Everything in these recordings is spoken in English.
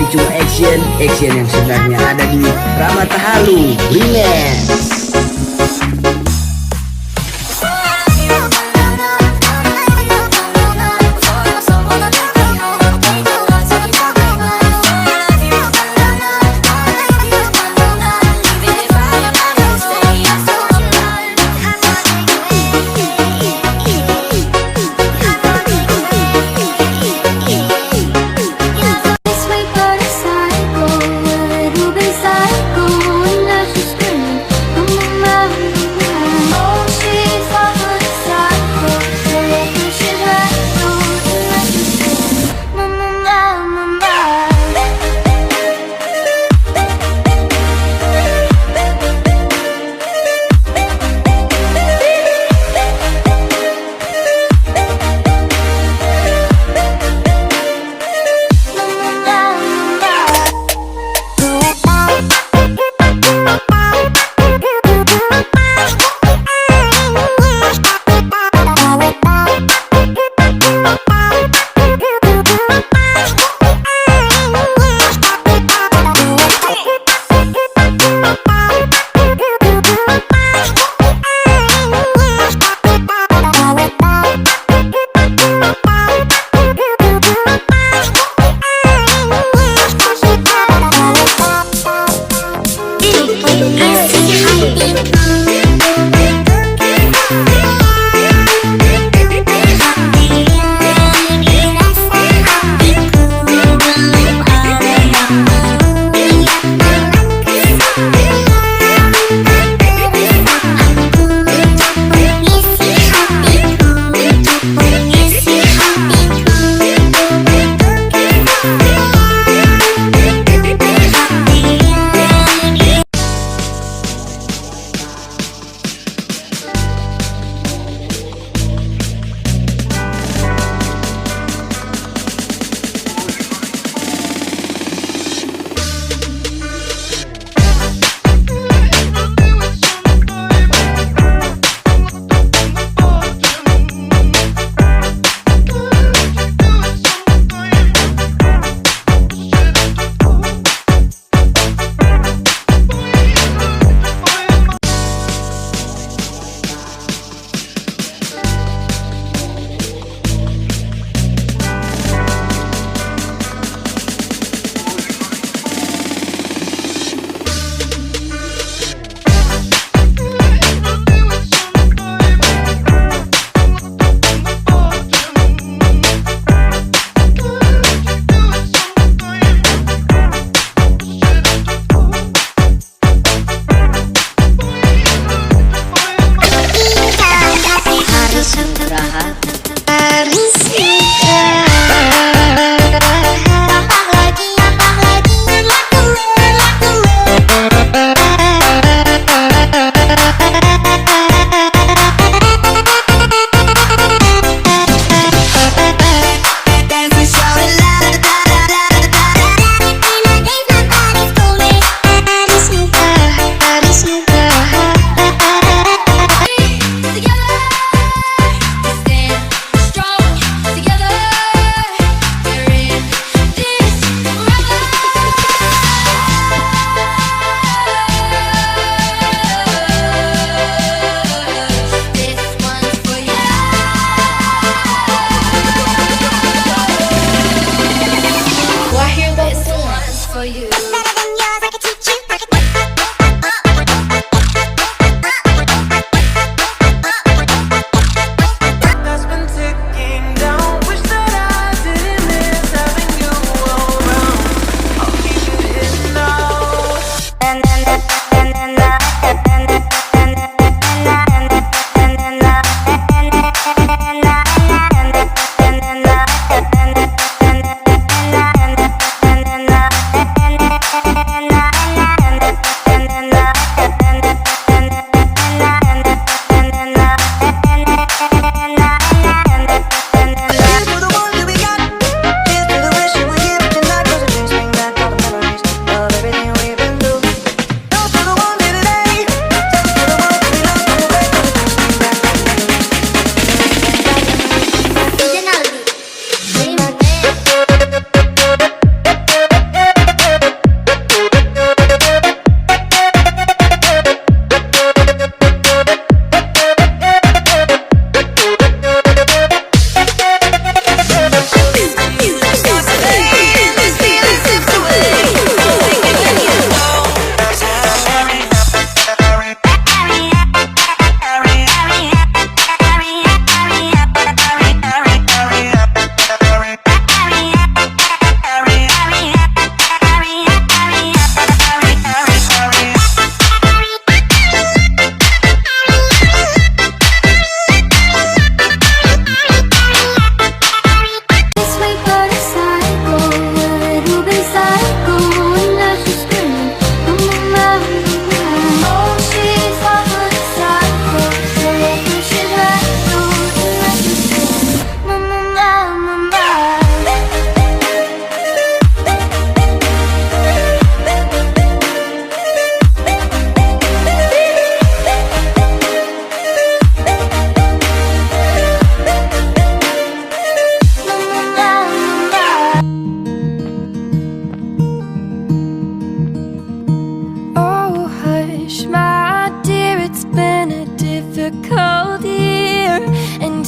cuma action yang sebenarnya ada di Ramatahalu Remix.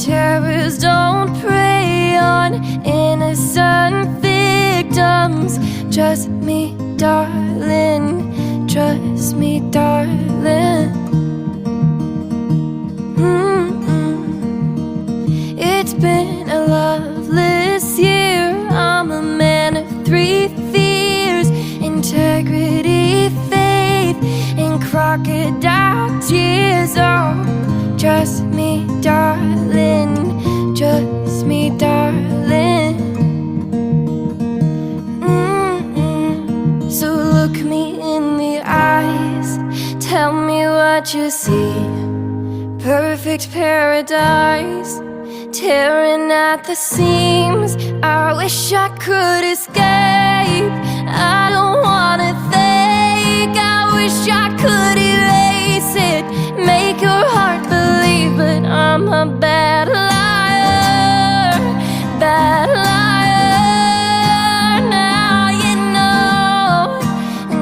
terrors don't prey on innocent victims. Trust me, darling, trust me, darling. It's been a loveless year. I'm a man of three fears: integrity, faith, and crocodile tears. Oh, trust me, darling, trust me, darling. So look me in the eyes, tell me what you see. Perfect paradise, tearing at the seams. I wish I could escape. I don't wanna think. I wish I could erase it, make your heart believe, but I'm a bad liar, bad liar. Now you know,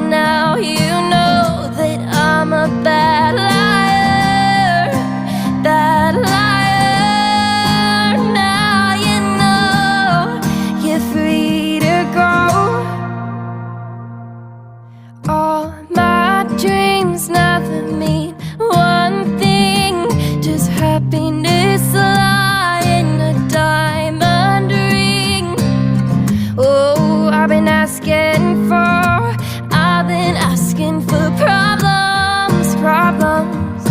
now you know that I'm a bad liar, bad liar. Now you know you're free to go. All my dreams never mean one thing, just happiness lie in a diamond ring. Oh, I've been asking for problems, problems.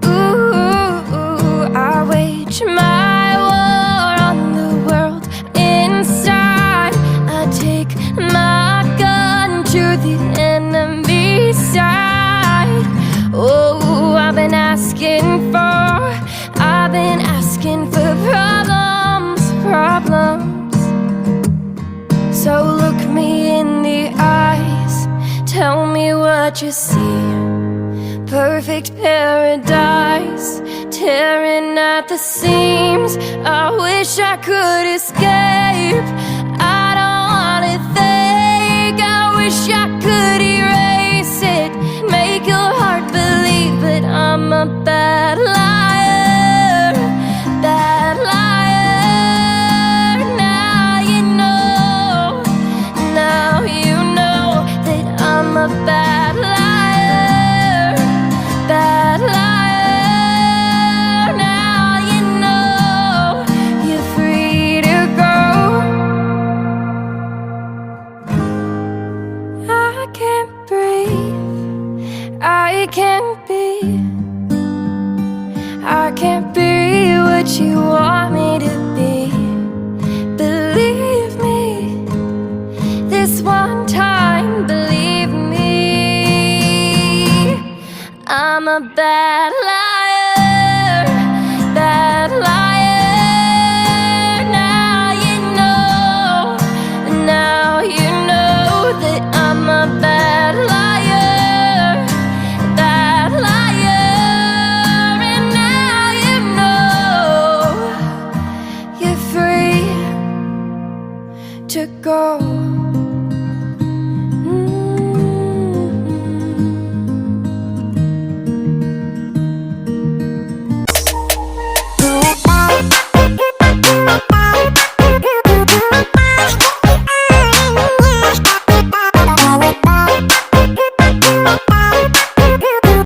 Ooh, I wage my war on the world inside. I take my gun to the enemy side. Oh, I've been asking for problems, problems. So look me in the eyes, tell me what you see. Perfect paradise, tearing at the seams. I wish I could escape. I don't wanna think. I wish I could erase it, make your heart believe, but I'm a bad liar, bad liar. Now you know, now you know that I'm a bad liar, bad liar. Now you know you're free to go. I can't breathe, I can't be, I can't be what you want me to be. Believe me, this one time, believe me. I'm a bad liar, bad liar. Now you know, now you know that I'm a bad liar, bad liar. And now you know you're free to go.